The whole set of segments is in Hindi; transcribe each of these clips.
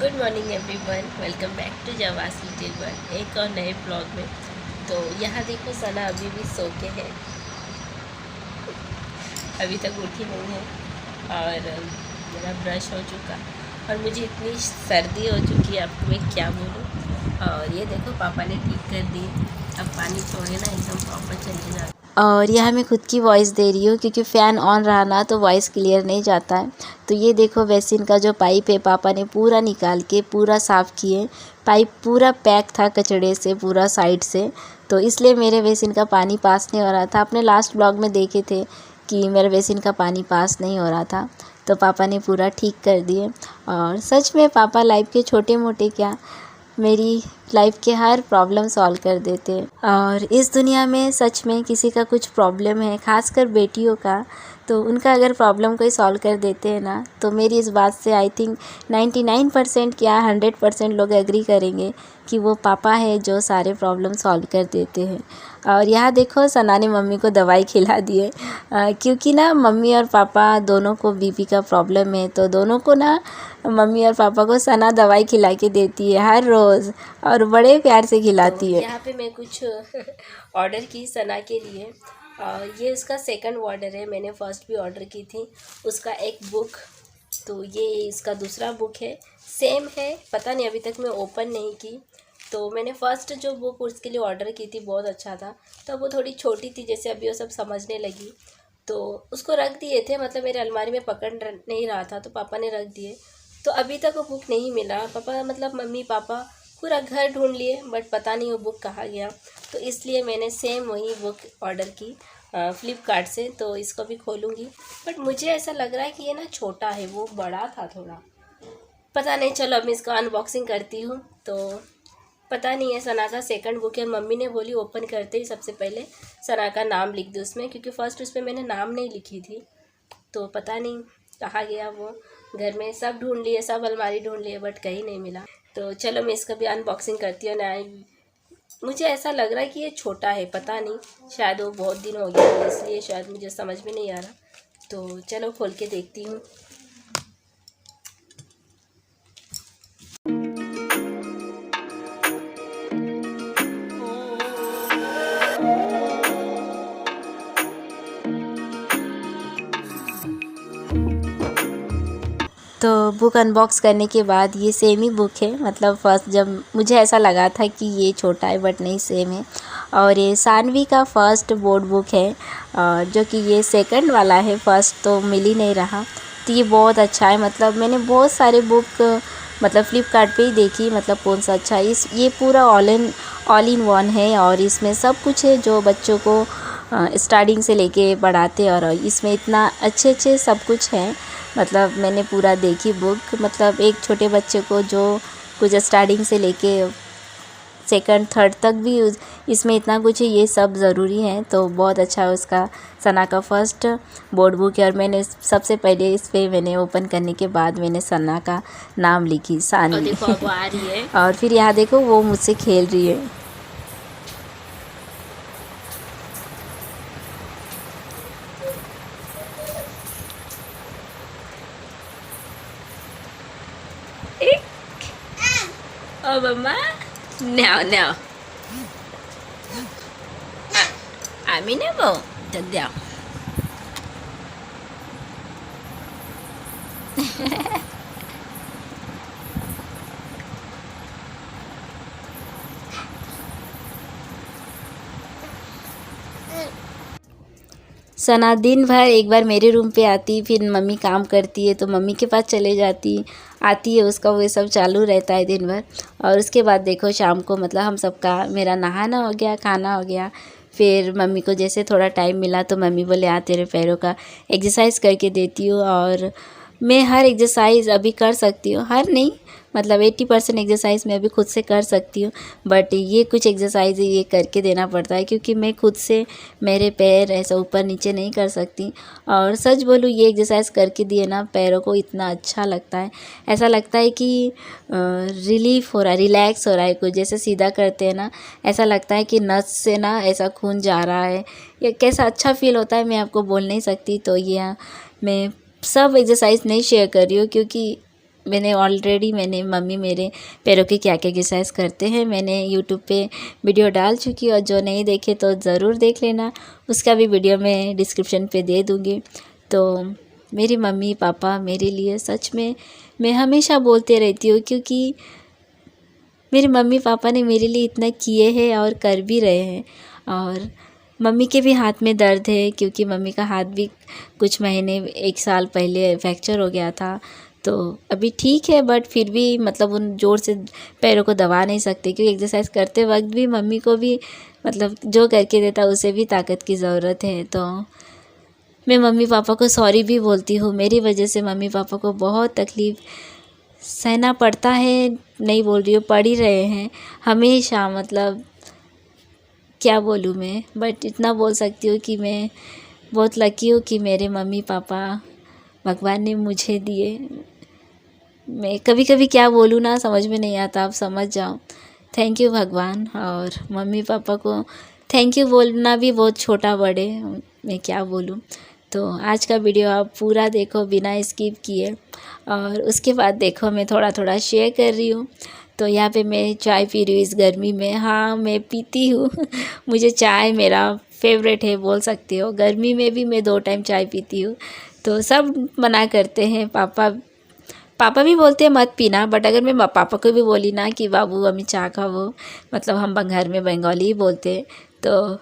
Good morning everyone, welcome back to जवास लिटिल वर्ल्ड एक और नए ब्लॉग में। तो यहाँ देखो सना अभी भी सो के है, अभी तक उठी नहीं है। और मेरा ब्रश हो चुका और मुझे इतनी सर्दी हो चुकी है, आपको मैं क्या बोलूँ। और ये देखो पापा ने ठीक कर दी, अब पानी छोड़े ना एकदम प्रॉपर चले जाता। और यहाँ मैं खुद की वॉइस दे रही हूँ क्योंकि फ़ैन ऑन रहा ना तो वॉइस क्लियर नहीं जाता है। तो ये देखो बेसिन का जो पाइप है पापा ने पूरा निकाल के पूरा साफ़ किए। पाइप पूरा पैक था कचड़े से पूरा साइड से, तो इसलिए मेरे बेसिन का पानी पास नहीं हो रहा था। अपने लास्ट ब्लॉग में देखे थे कि मेरे बेसिन का पानी पास नहीं हो रहा था, तो पापा ने पूरा ठीक कर दिए। और सच में पापा लाइफ के छोटे मोटे क्या, मेरी लाइफ के हर प्रॉब्लम सॉल्व कर देते। और इस दुनिया में सच में किसी का कुछ प्रॉब्लम है, खासकर बेटियों का, तो उनका अगर प्रॉब्लम कोई सॉल्व कर देते हैं ना, तो मेरी इस बात से आई थिंक 99% क्या 100% लोग एग्री करेंगे कि वो पापा है जो सारे प्रॉब्लम सॉल्व कर देते हैं। और यहाँ देखो सना ने मम्मी को दवाई खिला दिए, क्योंकि ना मम्मी और पापा दोनों को बीपी का प्रॉब्लम है, तो दोनों को ना मम्मी और पापा को सना दवाई खिला के देती है हर रोज़, और बड़े प्यार से खिलाती है। यहाँ पे मैं कुछ ऑर्डर की सना के लिए। ये उसका सेकंड ऑर्डर है, मैंने फर्स्ट भी ऑर्डर की थी उसका एक बुक, तो ये इसका दूसरा बुक है, सेम है, पता नहीं अभी तक मैं ओपन नहीं की। तो मैंने फ़र्स्ट जो बुक उसके लिए ऑर्डर की थी बहुत अच्छा था, तो वो थोड़ी छोटी थी, जैसे अभी वो सब समझने लगी, तो उसको रख दिए थे, मतलब मेरे अलमारी में पकड़ नहीं रहा था तो पापा ने रख दिए। तो अभी तक वो बुक नहीं मिला, पापा मतलब मम्मी पापा पूरा घर ढूंढ लिए बट पता नहीं वो बुक कहाँ गया। तो इसलिए मैंने सेम वही बुक ऑर्डर की फ़्लिपकार्ट से, तो इसको भी खोलूँगी। बट मुझे ऐसा लग रहा है कि ये ना छोटा है, वो बड़ा था थोड़ा, पता नहीं। चलो अब मैं इसका अनबॉक्सिंग करती हूँ। तो पता नहीं है, सना का सेकंड बुक है, मम्मी ने बोली ओपन करते ही सबसे पहले सना का नाम लिख दो उसमें, क्योंकि फ़र्स्ट उस पर मैंने नाम नहीं लिखी थी, तो पता नहीं कहाँ गया वो। घर में सब ढूंढ लिए, सब अलमारी ढूंढ लिए बट कहीं नहीं मिला। तो चलो मैं इसका भी अनबॉक्सिंग करती हूँ ना। मुझे ऐसा लग रहा है कि ये छोटा है, पता नहीं, शायद वो बहुत दिन हो गया है इसलिए शायद मुझे समझ में नहीं आ रहा। तो चलो खोल के देखती हूँ। तो बुक अनबॉक्स करने के बाद ये सेम ही बुक है, मतलब फर्स्ट जब मुझे ऐसा लगा था कि ये छोटा है बट नहीं सेम है। और ये सानवी का फ़र्स्ट बोर्ड बुक है, जो कि ये सेकंड वाला है, फ़र्स्ट तो मिल ही नहीं रहा। तो ये बहुत अच्छा है, मतलब मैंने बहुत सारे बुक मतलब फ़्लिपकार्ट पे ही देखी, मतलब कौन सा अच्छा है। ये पूरा ऑल इन वन है और इसमें सब कुछ है जो बच्चों को स्टार्टिंग से लेके पढ़ाते, और इसमें इतना अच्छे सब कुछ है। मतलब मैंने पूरा देखी बुक, मतलब एक छोटे बच्चे को जो कुछ स्टार्टिंग से लेके सेकंड थर्ड तक भी इसमें इतना कुछ है, ये सब ज़रूरी है। तो बहुत अच्छा है उसका, सना का फ़र्स्ट बोर्ड बुक है। और मैंने सबसे पहले इस पर मैंने ओपन करने के बाद मैंने सना का नाम लिखी, सानवी। और देखो अब आ रही है और फिर यहाँ देखो वो मुझसे खेल रही है। Oh, Mama? No. Amin na po. Dagdag. सना दिन भर एक बार मेरे रूम पे आती, फिर मम्मी काम करती है तो मम्मी के पास चले जाती, आती है, उसका वो सब चालू रहता है दिन भर। और उसके बाद देखो शाम को मतलब हम सबका, मेरा नहाना हो गया, खाना हो गया, फिर मम्मी को जैसे थोड़ा टाइम मिला तो मम्मी बोले आ तेरे पैरों का एक्सरसाइज करके देती हूँ। और मैं हर एक्सरसाइज अभी कर सकती हूँ, हर नहीं मतलब 80% एक्सरसाइज मैं अभी खुद से कर सकती हूँ, बट ये कुछ एक्सरसाइज ये करके देना पड़ता है क्योंकि मैं खुद से मेरे पैर ऐसा ऊपर नीचे नहीं कर सकती। और सच बोलूँ ये एक्सरसाइज करके दिए ना, पैरों को इतना अच्छा लगता है, ऐसा लगता है कि रिलीफ हो रहा है, रिलैक्स हो रहा है, कुछ जैसे सीधा करते हैं ना, ऐसा लगता है कि नस से ना ऐसा खून जा रहा है, ये कैसा अच्छा फील होता है मैं आपको बोल नहीं सकती। तो ये मैं सब एक्सरसाइज नहीं शेयर कर रही हूँ क्योंकि मैंने मम्मी मेरे पैरों की क्या क्या एक्सरसाइज करते हैं मैंने यूट्यूब पे वीडियो डाल चुकी हूँ, और जो नहीं देखे तो ज़रूर देख लेना, उसका भी वीडियो मैं डिस्क्रिप्शन पे दे दूँगी। तो मेरी मम्मी पापा मेरे लिए सच में मैं हमेशा बोलते रहती हूँ, क्योंकि मेरे मम्मी पापा ने मेरे लिए इतना किए हैं और कर भी रहे हैं। और मम्मी के भी हाथ में दर्द है, क्योंकि मम्मी का हाथ भी कुछ महीने 1 साल पहले फ्रैक्चर हो गया था। तो अभी ठीक है, बट फिर भी मतलब उन ज़ोर से पैरों को दबा नहीं सकते, क्योंकि एक्सरसाइज करते वक्त भी मम्मी को भी मतलब जो करके देता उसे भी ताकत की ज़रूरत है। तो मैं मम्मी पापा को सॉरी भी बोलती हूँ, मेरी वजह से मम्मी पापा को बहुत तकलीफ़ सहना पड़ता है, नहीं बोल रही हूँ, पड़ ही रहे हैं हमेशा। मतलब क्या बोलूँ मैं, बट इतना बोल सकती हूँ कि मैं बहुत लकी हूँ कि मेरे मम्मी पापा भगवान ने मुझे दिए। मैं कभी कभी क्या बोलूँ ना समझ में नहीं आता, आप समझ जाओ। थैंक यू भगवान, और मम्मी पापा को थैंक यू बोलना भी बहुत छोटा बड़े, मैं क्या बोलूँ। तो आज का वीडियो आप पूरा देखो बिना स्किप किए, और उसके बाद देखो मैं थोड़ा थोड़ा शेयर कर रही हूँ। तो यहाँ पे मैं चाय पी रही हूँ इस गर्मी में। हाँ, मैं पीती हूँ मुझे चाय मेरा फेवरेट है बोल सकते हो। गर्मी में भी मैं 2 टाइम चाय पीती हूँ। तो सब मना करते हैं, पापा पापा भी बोलते हैं मत पीना, बट अगर मैं पापा को भी बोली ना कि बाबू अम्मी चाय खाओ, मतलब हम घर में बंगाली ही बोलते हैं, तो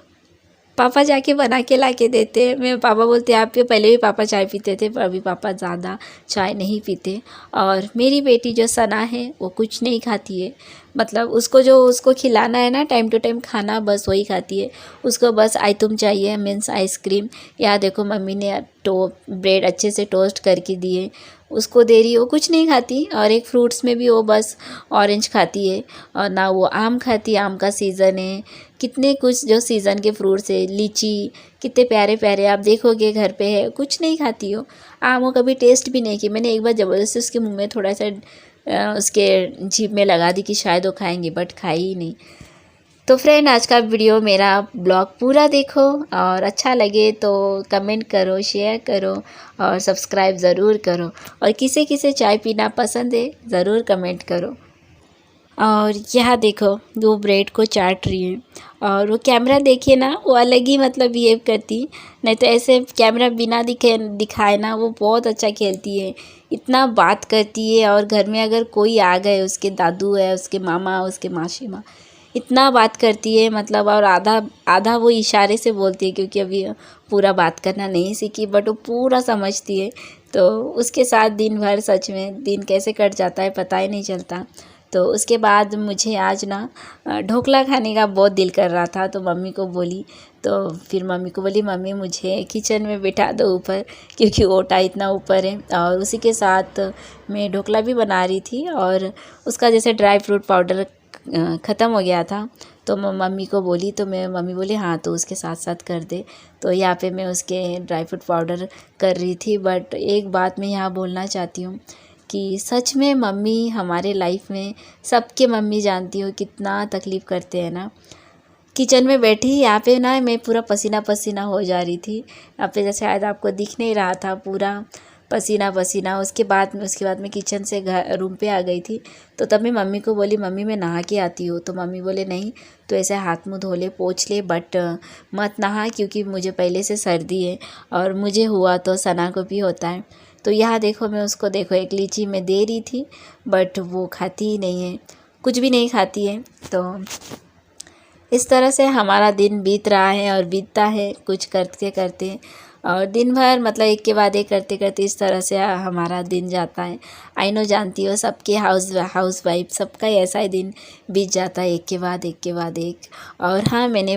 पापा जाके बना के ला के देते हैं। मैं पापा बोलते हैं आप पहले भी पापा चाय पीते थे, पर अभी पापा ज़्यादा चाय नहीं पीते। और मेरी बेटी जो सना है वो कुछ नहीं खाती है, मतलब उसको खिलाना है ना टाइम टू टाइम खाना, बस वही खाती है। उसको बस आइटम चाहिए, मीन्स आइसक्रीम। या देखो मम्मी ने ब्रेड अच्छे से टोस्ट करके दिए, उसको दे रही, वो कुछ नहीं खाती। और एक फ्रूट्स में भी वो बस ऑरेंज खाती है, और ना वो आम खाती, आम का सीज़न है। कितने कुछ जो सीज़न के फ्रूट्स है, लीची कितने प्यारे प्यारे आप देखोगे घर पे है, कुछ नहीं खाती हो। आम वो कभी टेस्ट भी नहीं की। मैंने एक बार ज़बरदस्ती उसके मुंह में थोड़ा सा उसके जीभ में लगा दी कि शायद वो खाएंगे, बट खाई ही नहीं। तो फ्रेंड, आज का वीडियो मेरा ब्लॉग पूरा देखो, और अच्छा लगे तो कमेंट करो, शेयर करो, और सब्सक्राइब ज़रूर करो। और किसे किसे चाय पीना पसंद है ज़रूर कमेंट करो। और यहाँ देखो वो ब्रेड को चाट रही है, और वो कैमरा देखिए ना, वो अलग ही मतलब बिहेव करती। नहीं तो ऐसे कैमरा बिना दिखाए ना वो बहुत अच्छा खेलती है, इतना बात करती है। और घर में अगर कोई आ गए, उसके दादू है, उसके मामा, उसके मासी माँ, इतना बात करती है मतलब। और आधा आधा वो इशारे से बोलती है, क्योंकि अभी पूरा बात करना नहीं सीखी, बट वो पूरा समझती है। तो उसके साथ दिन भर सच में दिन कैसे कट जाता है पता ही नहीं चलता। तो उसके बाद मुझे आज ना ढोकला खाने का बहुत दिल कर रहा था, तो मम्मी को बोली। तो फिर मम्मी को बोली मम्मी मुझे किचन में बिठा दो ऊपर, क्योंकि ओटा इतना ऊपर है। और उसी के साथ मैं ढोकला भी बना रही थी, और उसका जैसे ड्राई फ्रूट पाउडर ख़त्म हो गया था, तो मैं मम्मी को बोली, तो मम्मी बोली हाँ तो उसके साथ साथ कर दे। तो यहाँ पे मैं उसके ड्राई फ्रूट पाउडर कर रही थी। बट एक बात मैं यहाँ बोलना चाहती हूँ कि सच में मम्मी हमारे लाइफ में, सबके मम्मी जानती हो कितना तकलीफ़ करते हैं ना। किचन में बैठी यहाँ पे ना मैं पूरा पसीना पसीना हो जा रही थी। यहाँ पे जैसे शायद आपको दिख नहीं रहा था, पूरा पसीना पसीना। उसके बाद मैं किचन से रूम पे आ गई थी। तो तब मैं मम्मी को बोली मम्मी मैं नहा के आती हूँ। तो मम्मी बोले नहीं तो ऐसे हाथ मुँह धो ले, पोंछ ले, बट मत नहा, क्योंकि मुझे पहले से सर्दी है, और मुझे हुआ तो सना को भी होता है। तो यहाँ देखो मैं उसको देखो एक लीची में दे रही थी, बट वो खाती ही नहीं है, कुछ भी नहीं खाती है। तो इस तरह से हमारा दिन बीत रहा है और बीतता है कुछ करते करते। और दिन भर मतलब एक के बाद एक करते करते इस तरह से हमारा दिन जाता है। आई नो, जानती हो सबके हाउस वाइफ सबका ऐसा ही दिन बीत जाता है, एक के बाद एक के बाद एक। और हाँ, मैंने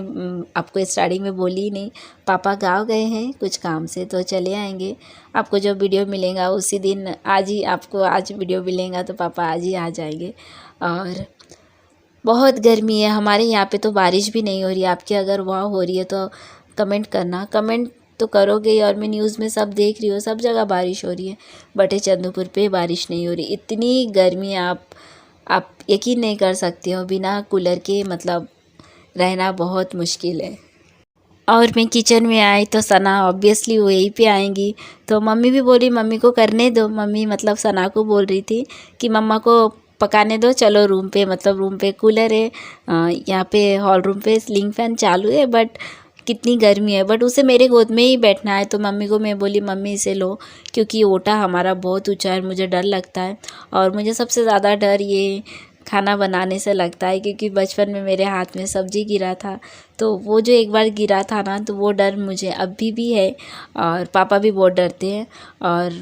आपको स्टार्टिंग में बोली ही नहीं, पापा गाँव गए हैं कुछ काम से, तो चले आएंगे। आपको जो वीडियो मिलेगा उसी दिन, आज ही आपको आज वीडियो मिलेगा तो पापा आज ही आ जाएंगे। और बहुत गर्मी है हमारे यहाँ पे, तो बारिश भी नहीं हो रही है। आपके अगर वहाँ हो रही है तो कमेंट करना, कमेंट तो करोगे ही। और मैं न्यूज़ में सब देख रही हूँ, सब जगह बारिश हो रही है, बट चंद्रपुर पे बारिश नहीं हो रही। इतनी गर्मी है, आप यकीन नहीं कर सकते हो, बिना कूलर के मतलब रहना बहुत मुश्किल है। और मैं किचन में आई तो सना ऑब्वियसली वो यहीं पे आएंगी, तो मम्मी भी बोली मम्मी को करने दो। मम्मी मतलब सना को बोल रही थी कि मम्मा को पकाने दो, चलो रूम पे, मतलब रूम पे कूलर है, यहाँ पे हॉल रूम पे सीलिंग फैन चालू है, बट कितनी गर्मी है, बट उसे मेरे गोद में ही बैठना है। तो मम्मी को मैं बोली मम्मी इसे लो, क्योंकि ओटा हमारा बहुत ऊंचा है, मुझे डर लगता है। और मुझे सबसे ज़्यादा डर ये खाना बनाने से लगता है, क्योंकि बचपन में मेरे हाथ में सब्जी गिरा था, तो वो जो एक बार गिरा था ना, तो वो डर मुझे अभी भी है। और पापा भी बहुत डरते हैं और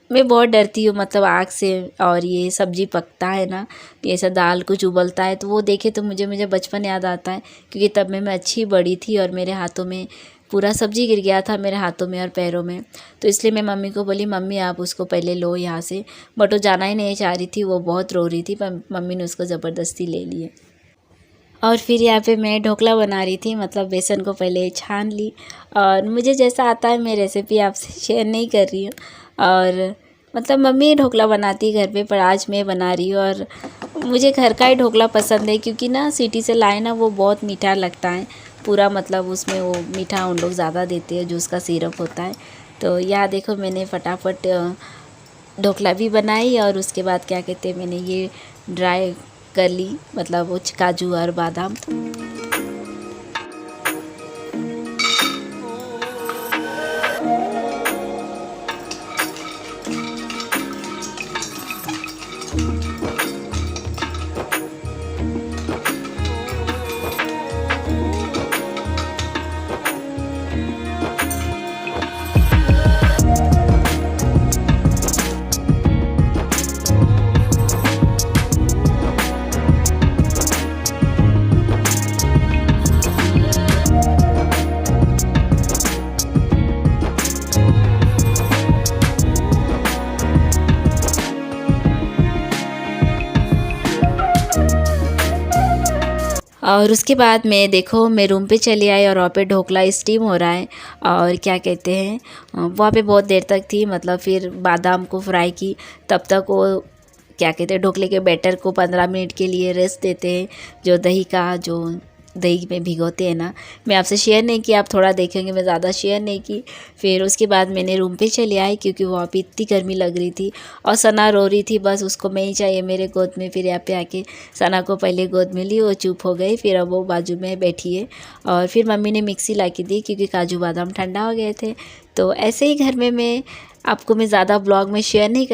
मैं बहुत डरती हूँ, मतलब आग से। और ये सब्जी पकता है ना, ये ऐसा दाल कुछ उबलता है तो वो देखे तो मुझे बचपन याद आता है, क्योंकि तब मैं अच्छी बड़ी थी और मेरे हाथों में पूरा सब्जी गिर गया था, मेरे हाथों में और पैरों में। तो इसलिए मैं मम्मी को बोली मम्मी आप उसको पहले लो यहाँ से, बट वो जाना ही नहीं चाह रही थी, वो बहुत रो रही थी, पर मम्मी ने उसको ज़बरदस्ती ले लिए। और फिर यहाँ पे मैं ढोकला बना रही थी, मतलब बेसन को पहले छान ली, और मुझे जैसा आता है मैं रेसिपी आपसे शेयर नहीं कर रही हूँ। और मतलब मम्मी ढोकला बनाती है घर पे, पर आज मैं बना रही हूँ। और मुझे घर का ही ढोकला पसंद है, क्योंकि ना सिटी से लाए ना वो बहुत मीठा लगता है पूरा, मतलब उसमें वो मीठा उन लोग ज़्यादा देते हैं जो उसका सिरप होता है। तो यहाँ देखो मैंने फटाफट ढोकला भी बनाई, और उसके बाद क्या कहते हैं मैंने ये ड्राई कर ली, मतलब वो काजू और बादाम। और उसके बाद मैं देखो मैं रूम पे चली आई, और वहाँ पे ढोकला स्टीम हो रहा है। और क्या कहते हैं वहाँ पे बहुत देर तक थी, मतलब फिर बादाम को फ्राई की, तब तक वो क्या कहते हैं ढोकले के बैटर को 15 मिनट के लिए रेस्ट देते हैं, जो दही में भिगोते हैं ना। मैं आपसे शेयर नहीं की, आप थोड़ा देखेंगे, मैं ज़्यादा शेयर नहीं की। फिर उसके बाद मैंने रूम पे चली आई, क्योंकि वहाँ पे इतनी गर्मी लग रही थी, और सना रो रही थी, बस उसको मैं ही चाहिए मेरे गोद में। फिर यहाँ पे आके सना को पहले गोद में ली, वो चुप हो गई, फिर अब वो बाजू में बैठी है। और फिर मम्मी ने मिक्सी ला के दी, क्योंकि काजू बादाम ठंडा हो गए थे। तो ऐसे ही घर में मैं आपको मैं ज़्यादा ब्लॉग में शेयर नहीं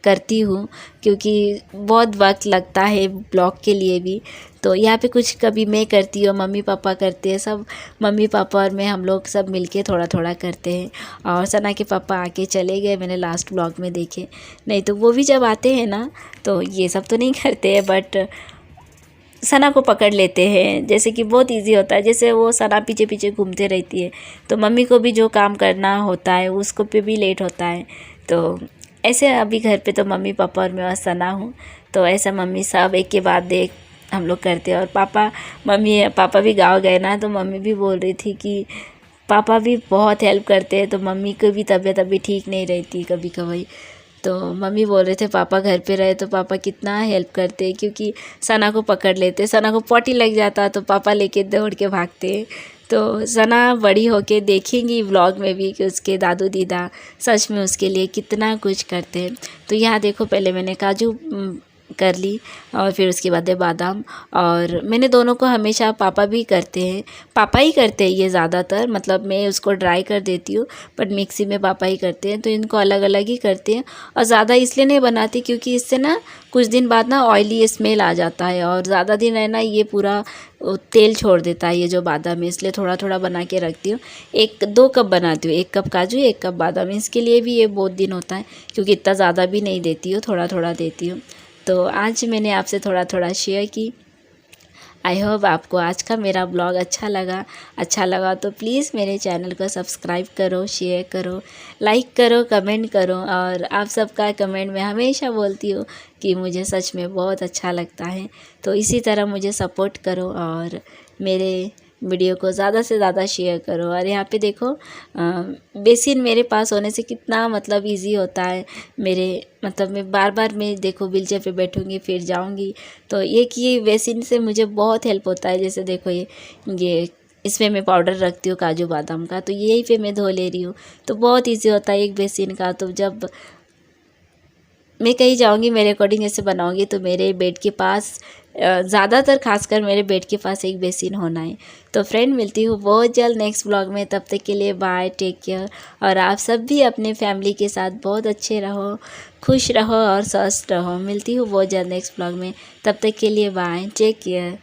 करती हूँ, क्योंकि बहुत वक्त लगता है ब्लॉग के लिए भी। तो यहाँ पे कुछ कभी मैं करती हूँ, मम्मी पापा करते हैं, सब मम्मी पापा और मैं हम लोग सब मिलके थोड़ा थोड़ा करते हैं। और सना के पापा आके चले गए, मैंने लास्ट ब्लॉग में देखे, नहीं तो वो भी जब आते हैं ना तो ये सब तो नहीं करते हैं, बट सना को पकड़ लेते हैं, जैसे कि बहुत इजी होता है। जैसे वो सना पीछे पीछे घूमते रहती है, तो मम्मी को भी जो काम करना होता है उसको पे भी लेट होता है। तो ऐसे अभी घर पे तो मम्मी पापा और मैं और सना हूँ, तो ऐसा मम्मी सब एक के बाद एक हम लोग करते हैं। और पापा भी गाँव गए ना, तो मम्मी भी बोल रही थी कि पापा भी बहुत हेल्प करते हैं, तो मम्मी को भी तबीयत अभी ठीक नहीं रहती कभी कभी। तो मम्मी बोल रहे थे पापा घर पे रहे तो पापा कितना हेल्प करते हैं, क्योंकि सना को पकड़ लेते, सना को पॉटी लग जाता तो पापा लेके दौड़ के भागते। तो सना बड़ी होके देखेंगी व्लॉग में भी कि उसके दादू दीदा सच में उसके लिए कितना कुछ करते हैं। तो यहाँ देखो पहले मैंने काजू कर ली, और फिर उसके बाद है बादाम। और मैंने दोनों को हमेशा पापा भी करते हैं, पापा ही करते हैं ये ज़्यादातर, मतलब मैं उसको ड्राई कर देती हूँ, बट मिक्सी में पापा ही करते हैं। तो इनको अलग अलग ही करते हैं, और ज़्यादा इसलिए नहीं बनाती क्योंकि इससे ना कुछ दिन बाद ना ऑयली स्मेल आ जाता है, और ज़्यादा दिन रहना ये पूरा तेल छोड़ देता है ये जो बादाम है, इसलिए थोड़ा थोड़ा बना के रखती हूँ। 1-2 कप बनाती हूँ, 1 कप काजू 1 कप बादाम, इसके लिए भी ये बहुत दिन होता है, क्योंकि इतना ज़्यादा भी नहीं देती हूँ, थोड़ा थोड़ा देती हूँ। तो आज मैंने आपसे थोड़ा थोड़ा शेयर की। आई होप आपको आज का मेरा ब्लॉग अच्छा लगा तो प्लीज़ मेरे चैनल को सब्सक्राइब करो, शेयर करो, लाइक करो, कमेंट करो। और आप सबका कमेंट मैं हमेशा बोलती हूँ कि मुझे सच में बहुत अच्छा लगता है, तो इसी तरह मुझे सपोर्ट करो और मेरे वीडियो को ज़्यादा से ज़्यादा शेयर करो। और यहाँ पे देखो बेसिन मेरे पास होने से कितना मतलब इजी होता है मेरे, मतलब मैं बार बार मैं देखो व्हीलचेयर पे बैठूँगी फिर जाऊँगी, तो ये कि बेसिन से मुझे बहुत हेल्प होता है। जैसे देखो ये इसमें मैं पाउडर रखती हूँ काजू बादाम का, तो यही पे मैं धो ले रही हूँ। तो बहुत इजी होता है एक बेसिन का। तो जब मैं कहीं जाऊँगी मेरे अकॉर्डिंग ऐसे बनाऊँगी तो मेरे बेड के पास ज़्यादातर खासकर मेरे बेड के पास एक बेसिन होना है। तो फ्रेंड मिलती हूँ बहुत जल्द नेक्स्ट ब्लॉग में, तब तक के लिए बाय, टेक केयर। और आप सब भी अपने फैमिली के साथ बहुत अच्छे रहो, खुश रहो और स्वस्थ रहो। मिलती हूँ बहुत जल्द नेक्स्ट ब्लॉग में, तब तक के लिए बाय, टेक केयर।